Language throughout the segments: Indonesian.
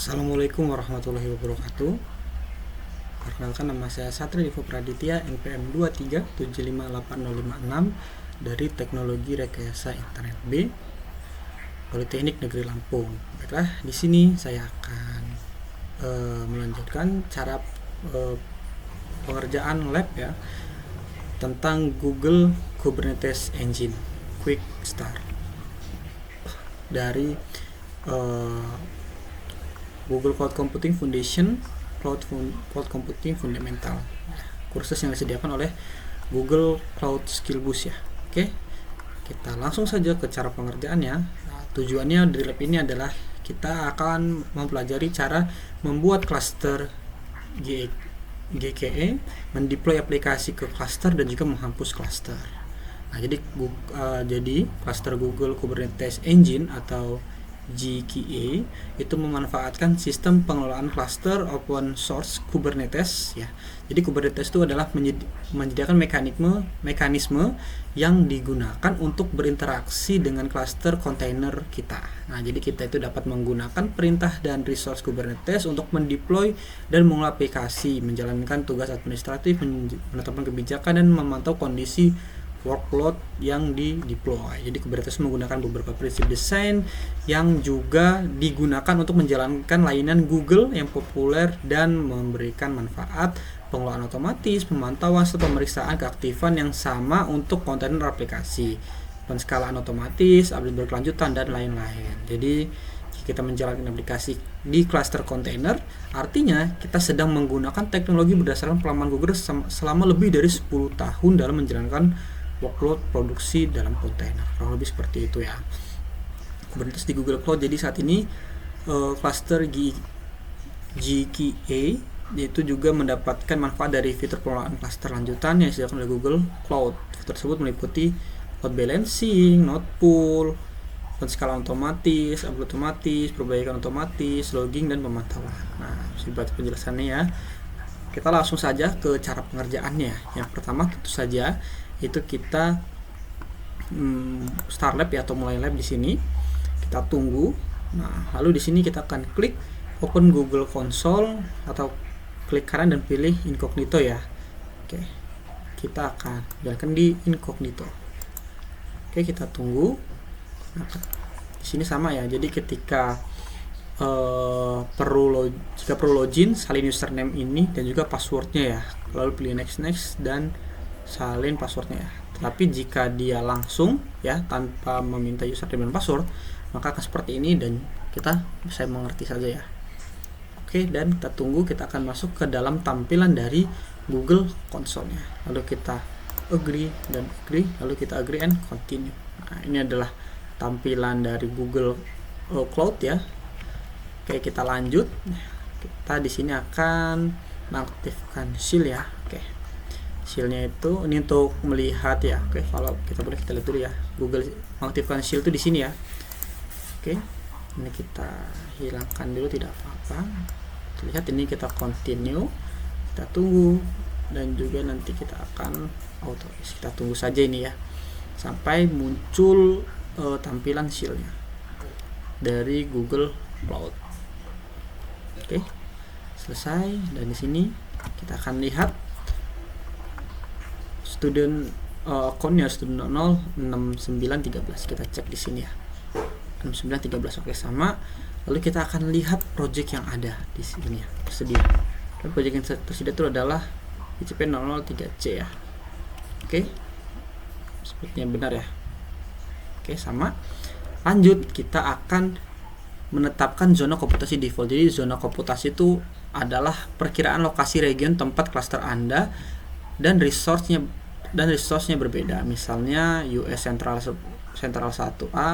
Assalamualaikum warahmatullahi wabarakatuh. Perkenalkan, nama saya Satri Divo Praditya, NPM 2375856 dari Teknologi Rekayasa Internet B, Politeknik Negeri Lampung. Baiklah, di sini saya akan melanjutkan cara pengerjaan lab ya tentang Google Kubernetes Engine Quick Start dari Google Cloud Computing Foundation, Cloud Computing Fundamental, kursus yang disediakan oleh Google Cloud Skill Boost ya. Oke, kita langsung saja ke cara pengerjaannya. Nah, tujuannya dari lab ini adalah kita akan mempelajari cara membuat cluster GKE, mendeploy aplikasi ke cluster dan juga menghapus cluster. Nah, jadi cluster Google Kubernetes Engine atau GKE itu memanfaatkan sistem pengelolaan cluster open source Kubernetes ya. Jadi Kubernetes itu adalah menyediakan mekanisme yang digunakan untuk berinteraksi dengan cluster kontainer kita. Nah, jadi kita itu dapat menggunakan perintah dan resource Kubernetes untuk mendeploy dan mengelola aplikasi, menjalankan tugas administratif, menetapkan kebijakan dan memantau kondisi workload yang di-deploy. Jadi Kubernetes menggunakan beberapa prinsip desain yang juga digunakan untuk menjalankan layanan Google yang populer dan memberikan manfaat pengelolaan otomatis, pemantauan serta pemeriksaan keaktifan yang sama untuk kontainer aplikasi, penskalaan otomatis, update berkelanjutan dan lain-lain. Jadi kita menjalankan aplikasi di cluster kontainer, artinya kita sedang menggunakan teknologi berdasarkan pengalaman Google selama lebih dari 10 tahun dalam menjalankan workload produksi dalam kontainer. Kurang lebih seperti itu ya. Kubernetes di Google Cloud. Jadi saat ini cluster GKE itu juga mendapatkan manfaat dari fitur pengelolaan cluster lanjutan yang disediakan oleh Google Cloud. Fitur tersebut meliputi load balancing, node pool, penskalaan otomatis, upload otomatis, perbaikan otomatis, logging dan pemantauan. Nah, seperti penjelasannya ya. Kita langsung saja ke cara pengerjaannya. Yang pertama tentu saja itu kita start lab ya, atau mulai lab di sini. Kita tunggu. Nah, lalu di sini kita akan klik open Google Console atau klik kanan dan pilih incognito ya. Oke. Kita akan jalankan di incognito. Oke, kita tunggu. Nah, di sini sama ya. Jadi ketika jika perlu login, salin username ini dan juga passwordnya ya. Lalu pilih next dan salin passwordnya ya. Tapi jika dia langsung ya tanpa meminta username dan password, maka akan seperti ini dan kita bisa mengerti saja ya. Oke, dan kita tunggu. Kita akan masuk ke dalam tampilan dari Google Console-nya. Lalu kita agree, lalu kita agree and continue. Nah, ini adalah tampilan dari Google Cloud ya. Oke, kita lanjut. Kita di sini akan mengaktifkan shield ya. Oke. Shieldnya itu ini untuk melihat ya. Oke, kalau kita lihat dulu ya. Google mengaktifkan shield itu di sini ya. Oke. Ini kita hilangkan dulu, tidak apa-apa. Lihat ini, kita continue. Kita tunggu dan juga nanti kita akan authorize. Kita tunggu saja ini ya sampai muncul tampilan shieldnya dari Google Cloud. Oke, selesai. Dan di sini kita akan lihat student account-nya student 6913. Kita cek di sini ya. 6913 oke, sama. Lalu kita akan lihat project yang ada di sini ya, tersedia. Dan project yang tersedia itu adalah ICP 003C ya. Oke. Sepertinya benar ya. Oke, sama. Lanjut, kita akan menetapkan zona komputasi default. Jadi zona komputasi itu adalah perkiraan lokasi region tempat cluster Anda dan resource-nya berbeda. Misalnya US Central 1A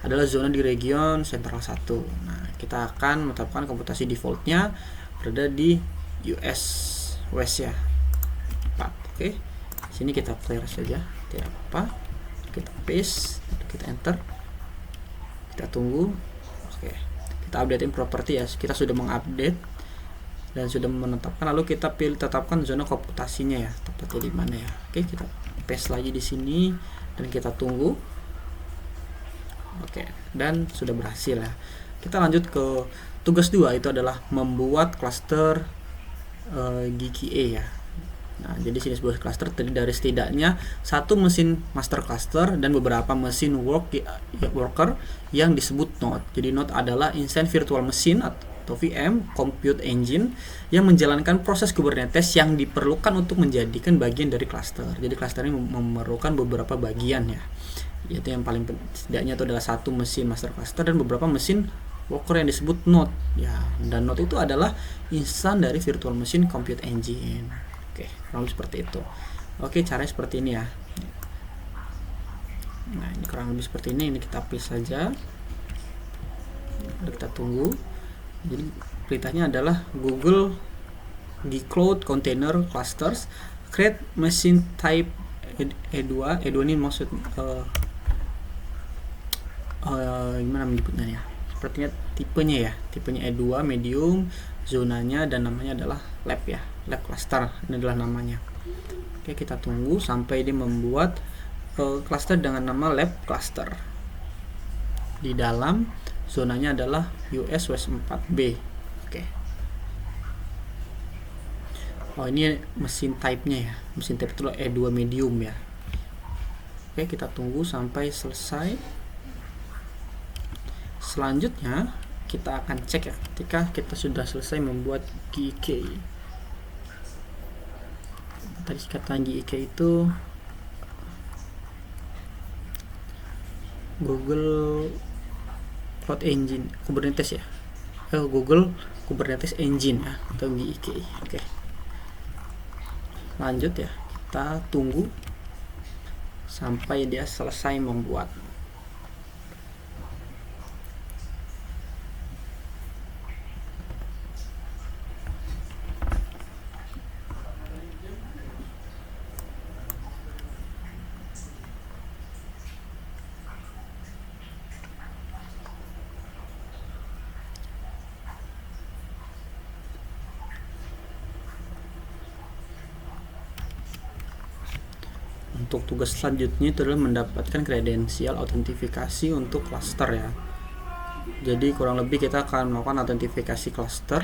adalah zona di region Central 1. Nah, kita akan menetapkan komputasi defaultnya berada di US West ya. 4. Oke. Sini kita clear saja, tidak apa. Kita paste, kita enter. Kita tunggu. Oke. Kita updatein properti ya. Kita sudah mengupdate dan sudah menetapkan. Lalu kita tetapkan zona komputasinya ya, tepatnya di mana ya. Oke, kita paste lagi di sini dan kita tunggu. Oke, dan sudah berhasil ya. Kita lanjut ke tugas 2 itu adalah membuat cluster GKA ya. Nah, jadi sini sebuah cluster terdiri dari setidaknya satu mesin master cluster dan beberapa mesin worker yang disebut node. Jadi node adalah instance virtual machine atau VM compute engine yang menjalankan proses Kubernetes yang diperlukan untuk menjadikan bagian dari cluster. Jadi cluster ini memerlukan beberapa bagian ya. Yaitu yang paling setidaknya itu adalah satu mesin master cluster dan beberapa mesin worker yang disebut node ya. Dan node itu adalah instance dari virtual machine compute engine. Oke, kurang lebih seperti itu. Oke, caranya seperti ini ya. Nah, ini kurang lebih seperti ini. Ini kita pilih saja. Kita tunggu. Jadi perintahnya adalah Google gcloud container clusters create machine type E2. E2 ini maksud gimana menyebutnya ya? Sepertinya tipenya ya. Tipenya E2 medium, zonanya dan namanya adalah lab ya. Lab cluster ini adalah namanya. Oke, kita tunggu sampai dia membuat cluster dengan nama lab cluster. Di dalam zonanya adalah US West 4B. Oke. Oh, ini mesin type-nya ya. Mesin type itu E2 medium ya. Oke, kita tunggu sampai selesai. Selanjutnya kita akan cek ya ketika kita sudah selesai membuat GK. Tadi kata GK itu Google Cloud Engine Kubernetes ya. Google Kubernetes Engine ya atau GK. Oke. Lanjut ya. Kita tunggu sampai dia selesai membuat. Untuk tugas selanjutnya itu adalah mendapatkan kredensial autentifikasi untuk cluster ya. Jadi kurang lebih kita akan melakukan autentifikasi cluster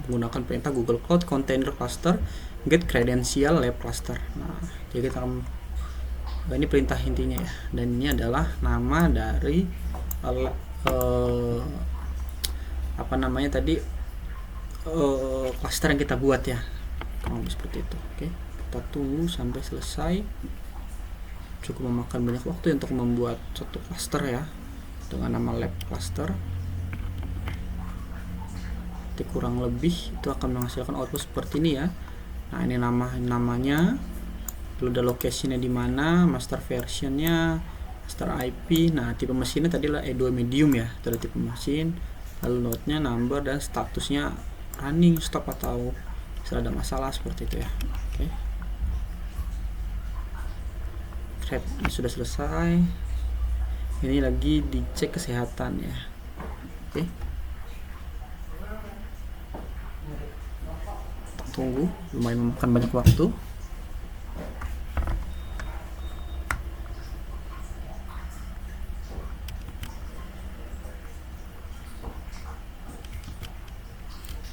menggunakan perintah Google Cloud Container Cluster get credential lab cluster. Nah, jadi kita akan ini perintah intinya ya. Dan ini adalah nama dari apa namanya tadi cluster yang kita buat ya. Kurang lebih seperti itu. Oke. Kita tunggu sampai selesai. Cukup memakan banyak waktu untuk membuat satu cluster ya dengan nama lab cluster. Jadi kurang lebih itu akan menghasilkan output seperti ini ya. Nah, ini namanya, lalu ada location-nya di mana, master versionnya, master IP. Nah, tipe mesinnya tadi adalah E2 medium ya, itu tipe mesin. Lalu node-nya, number, dan statusnya running, stop atau misalnya ada masalah seperti itu ya. Oke. Thread sudah selesai. Ini lagi dicek kesehatan ya. Oke. Tunggu, lumayan memakan banyak waktu.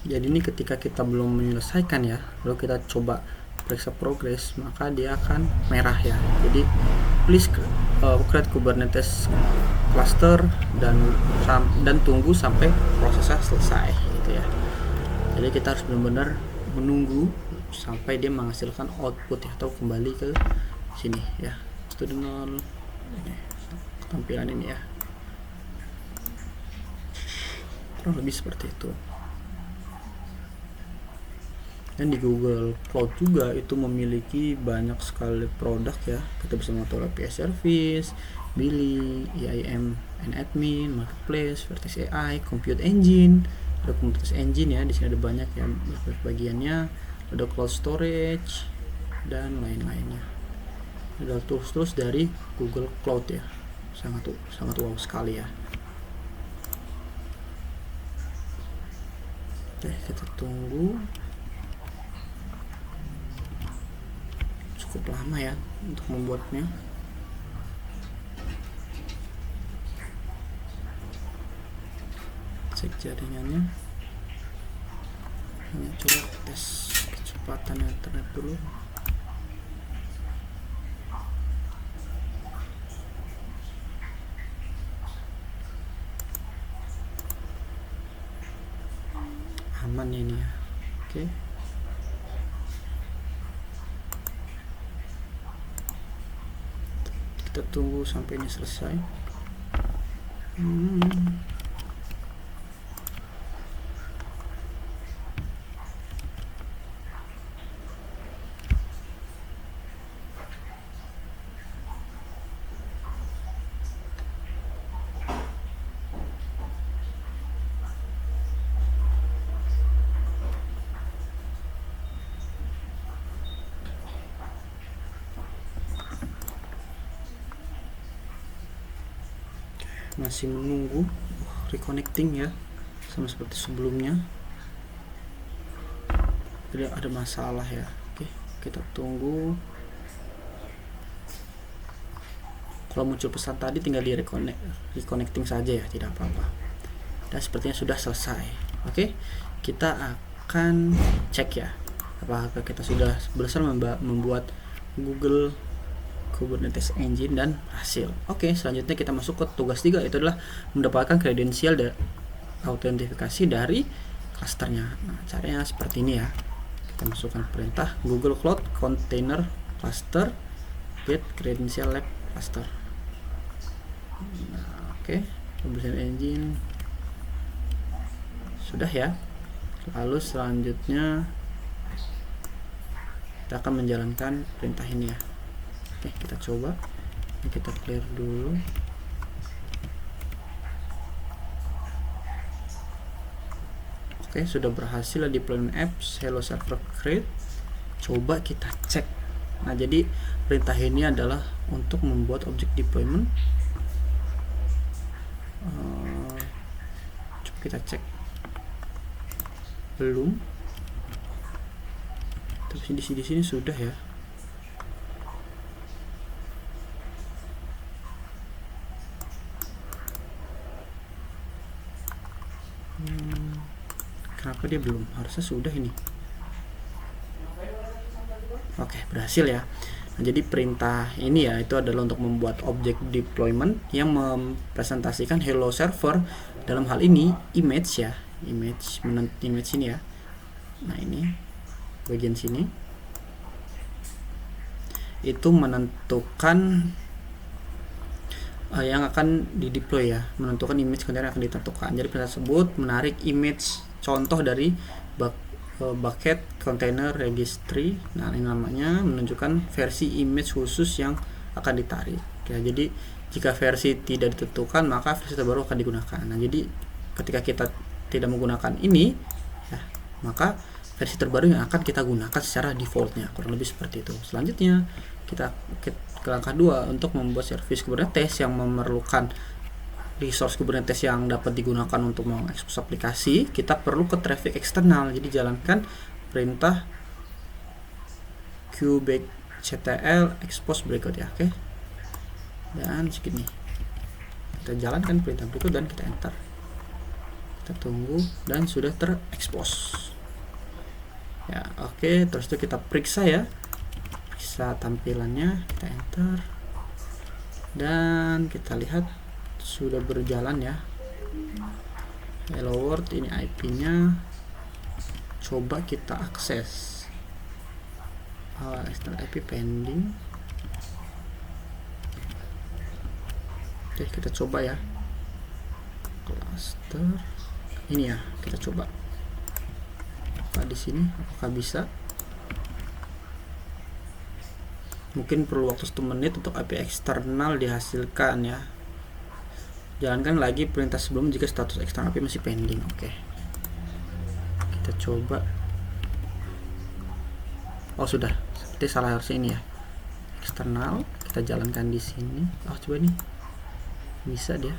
Jadi ini ketika kita belum menyelesaikan ya, lalu kita coba periksa progress, maka dia akan merah ya. Jadi please create Kubernetes cluster dan tunggu sampai prosesnya selesai gitu ya. Jadi kita harus benar-benar menunggu sampai dia menghasilkan output ya, atau kembali ke sini ya, student 0 ini, tampilan ini ya, kurang lebih seperti itu. Dan di Google Cloud juga itu memiliki banyak sekali produk ya. Kita bisa mengatur API service, billing, EIM and admin, marketplace, Vertex AI, compute engine, ada Kubernetes engine ya. Di sini ada banyak ya bagiannya, ada cloud storage dan lain-lainnya. Ada tools dari Google Cloud ya. Sangat wow sekali ya. Oke, kita tunggu. Cukup lama ya untuk membuatnya. cek jaringannya. Ini coba tes kecepatan internet dulu. Aman ini ya. Oke. Kita tunggu sampai ini selesai. Masih menunggu reconnecting ya, sama seperti sebelumnya. Jadi ada masalah ya. Oke, kita tunggu. Kalau muncul pesan tadi tinggal di reconnecting saja ya, tidak apa-apa. Dan sepertinya sudah selesai. Oke, kita akan cek ya, apakah kita sudah berhasil membuat Google Kubernetes Engine dan hasil. Oke, selanjutnya kita masuk ke tugas 3, itu adalah mendapatkan kredensial dan autentifikasi dari clusternya. Nah, caranya seperti ini ya. Kita masukkan perintah Google Cloud Container Cluster get credential lab cluster. Nah, oke, Kubernetes Engine sudah ya. Lalu selanjutnya kita akan menjalankan perintah ini ya. Oke, kita coba. Ini kita clear dulu. Oke, sudah berhasil deployment apps hello server create. Coba kita cek. Nah, jadi perintah ini adalah untuk membuat objek deployment. Coba kita cek. Belum. Terus di sini sudah ya. Kenapa dia belum? Harusnya sudah ini. Oke, berhasil ya. Nah, jadi perintah ini ya, itu adalah untuk membuat objek deployment yang mempresentasikan hello server. Dalam hal ini image ya, image ini ya. Nah, ini bagian sini itu menentukan yang akan di deploy ya, menentukan image container yang akan ditentukan. Jadi perintah tersebut menarik image contoh dari bucket container registry. Nah, ini namanya menunjukkan versi image khusus yang akan ditarik ya. Jadi jika versi tidak ditentukan, maka versi terbaru akan digunakan. Nah, jadi ketika kita tidak menggunakan ini ya, maka versi terbaru yang akan kita gunakan secara defaultnya, kurang lebih seperti itu. Selanjutnya kita ke langkah 2 untuk membuat service Kubernetes yang memerlukan resource Kubernetes yang dapat digunakan untuk mengekspos aplikasi. Kita perlu ke traffic eksternal. Jadi jalankan perintah kubectl expose berikut ya. Oke. Dan segini. Kita jalankan perintah berikut dan kita enter. Kita tunggu dan sudah terekspos. Ya, oke. Terus itu kita periksa ya. Periksa tampilannya, kita enter. Dan kita lihat sudah berjalan ya. Hello world, ini IP-nya. Coba kita akses. External IP pending. Oke, kita coba ya. Cluster. Ini ya, kita coba. Apakah di sini? Apakah bisa? Mungkin perlu waktu 1 menit untuk IP eksternal dihasilkan ya. Jalankan lagi perintah sebelum jika status eksternal IP masih pending. Oke. Kita coba. Oh, sudah. Seperti salah harusnya ini ya. Eksternal, kita jalankan di sini. Oh, coba nih. Bisa dia.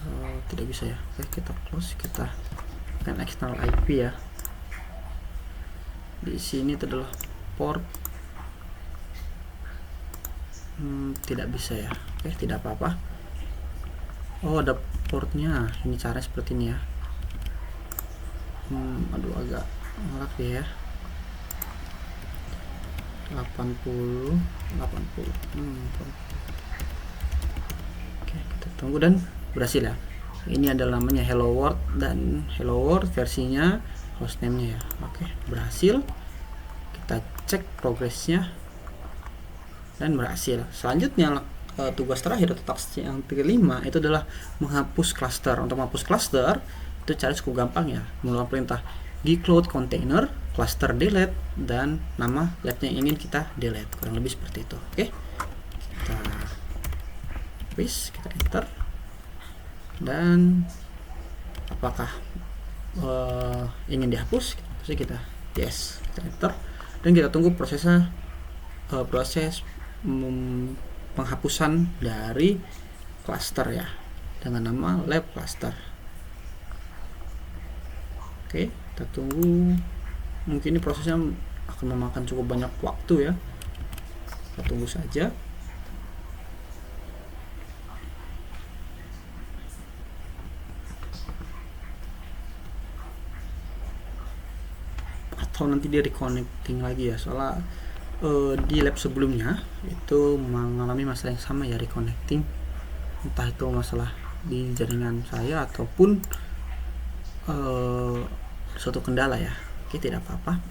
Oh, tidak bisa ya. Oke, kita close, kita kan eksternal IP ya. Di sini itu adalah port. Tidak bisa ya. Oke, tidak apa-apa. Oh, ada exportnya. Ini cara seperti ini ya. Aduh, agak ngelak ya. 80. Oke, kita tunggu dan berhasil ya. Ini adalah namanya Hello World, dan Hello World versinya hostname-nya ya. Oke, berhasil. Kita cek progresnya dan berhasil. Selanjutnya tugas terakhir atau task yang kelima itu adalah menghapus cluster. Untuk menghapus cluster itu cara cukup gampang ya, menggunakan perintah gcloud container cluster delete dan nama labnya yang ingin kita delete, kurang lebih seperti itu. Oke, kita paste, kita enter, dan apakah ingin dihapus, kita yes, kita enter, dan kita tunggu proses penghapusan dari cluster ya, dengan nama lab cluster. Oke, kita tunggu. Mungkin ini prosesnya akan memakan cukup banyak waktu ya. Kita tunggu saja. Atau nanti dia reconnecting lagi ya, soalnya di lab sebelumnya itu mengalami masalah yang sama ya, reconnecting. Entah itu masalah di jaringan saya ataupun suatu kendala ya. Oke, tidak apa-apa,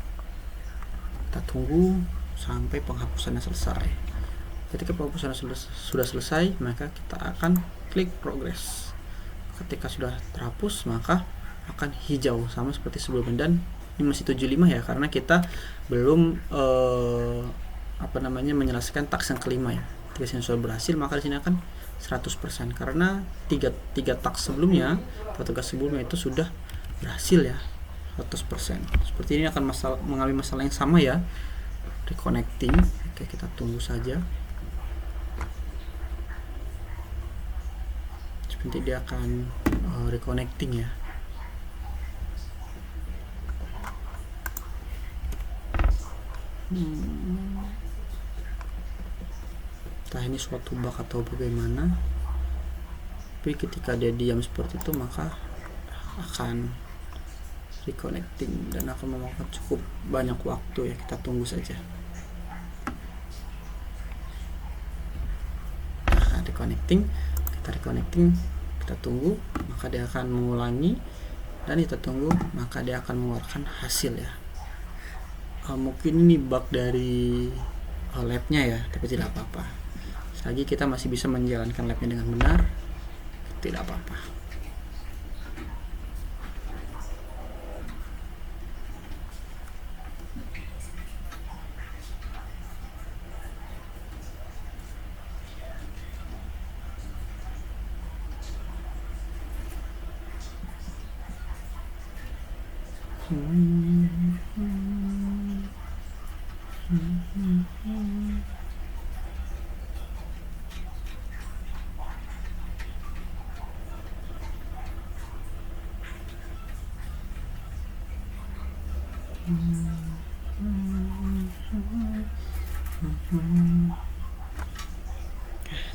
kita tunggu sampai penghapusannya selesai. Ketika penghapusannya sudah selesai, maka kita akan klik progress. Ketika sudah terhapus, maka akan hijau sama seperti sebelumnya, dan ini masih 75 ya, karena kita belum menyelesaikan task yang kelima ya. Tugas yang sudah berhasil, maka di sini akan 100%, karena tiga task sebelumnya atau tugas sebelumnya itu sudah berhasil ya, 100%. Seperti ini akan mengalami masalah yang sama ya, reconnecting. Oke, kita tunggu saja. Seperti dia akan reconnecting ya. Entah ini suatu bug atau bagaimana, tapi ketika dia diam seperti itu maka akan reconnecting dan akan memakan cukup banyak waktu ya. Kita tunggu saja. Kita reconnecting, kita tunggu, maka dia akan mengulangi, dan kita tunggu, maka dia akan mengeluarkan hasil ya. Mungkin ini bug dari labnya ya, tapi tidak apa-apa. Selagi kita masih bisa menjalankan labnya dengan benar, tidak apa-apa.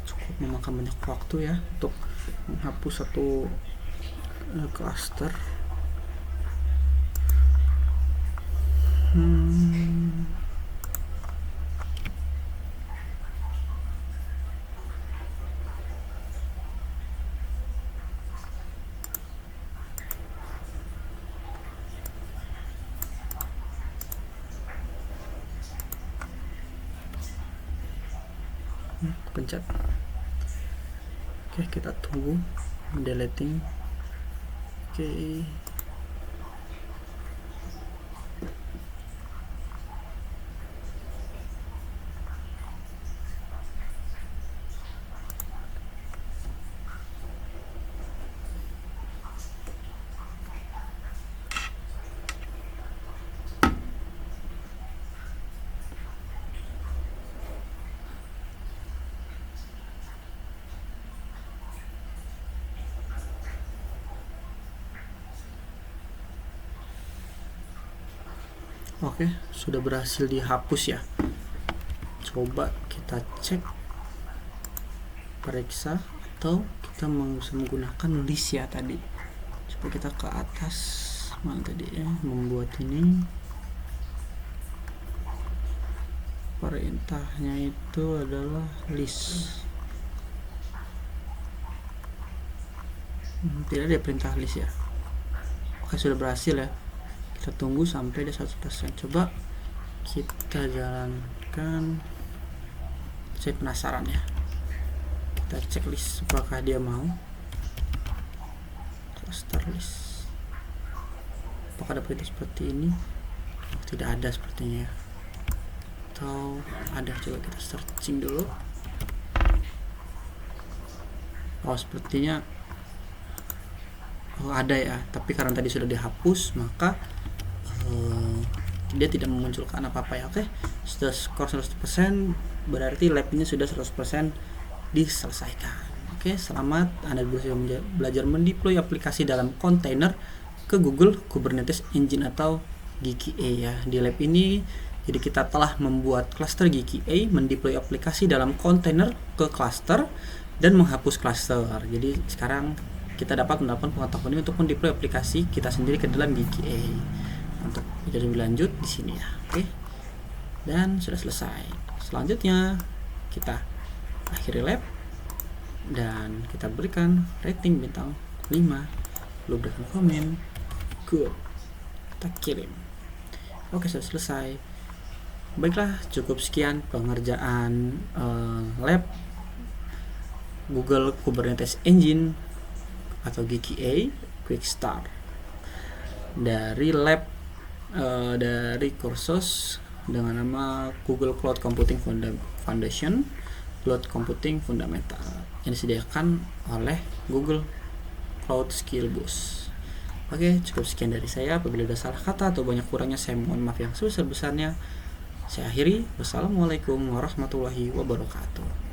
Cukup memakan banyak waktu ya untuk menghapus satu cluster. Pencet. Oke, kita tunggu deleting. Oke. Oke, sudah berhasil dihapus ya. Coba kita cek, periksa atau kita bisa menggunakan list ya tadi. Coba kita ke atas, mana tadi ya, membuat ini perintahnya itu adalah list. Tidak ada perintah list ya. Oke, sudah berhasil ya. Kita tunggu sampai dia 100%. Coba kita jalankan. Saya penasaran ya. Kita cek list apakah dia mau. Cluster list. Apakah ada perintah seperti ini? Tidak ada sepertinya ya. Atau ada, coba kita searching dulu. Oh, sepertinya ada ya, tapi karena tadi sudah dihapus maka dia tidak memunculkan apa-apa ya. Oke, sudah skor 100%, berarti lab ini sudah 100% diselesaikan. Oke, selamat, Anda belajar mendeploy aplikasi dalam kontainer ke Google Kubernetes Engine atau GKE ya. Di lab ini jadi kita telah membuat cluster GKE, mendeploy aplikasi dalam kontainer ke cluster dan menghapus cluster. Jadi sekarang kita dapat mendapatkan pengetahuan ini untuk mendeploy aplikasi kita sendiri ke dalam GKE. Untuk video lebih lanjut di sini ya. Oke. Dan sudah selesai. Selanjutnya kita akhiri lab dan kita berikan rating bintang 5. Lalu berikan komen. Good. Kita kirim. Oke, sudah selesai. Baiklah, cukup sekian pengerjaan lab Google Kubernetes Engine atau GKE Quick Start dari lab dari kursus dengan nama Google Cloud Computing Foundation Cloud Computing Fundamental yang disediakan oleh Google Cloud Skill Boost. Oke, cukup sekian dari saya. Apabila ada salah kata atau banyak kurangnya, saya mohon maaf yang sebesar-besarnya. Saya akhiri. Wassalamualaikum warahmatullahi wabarakatuh.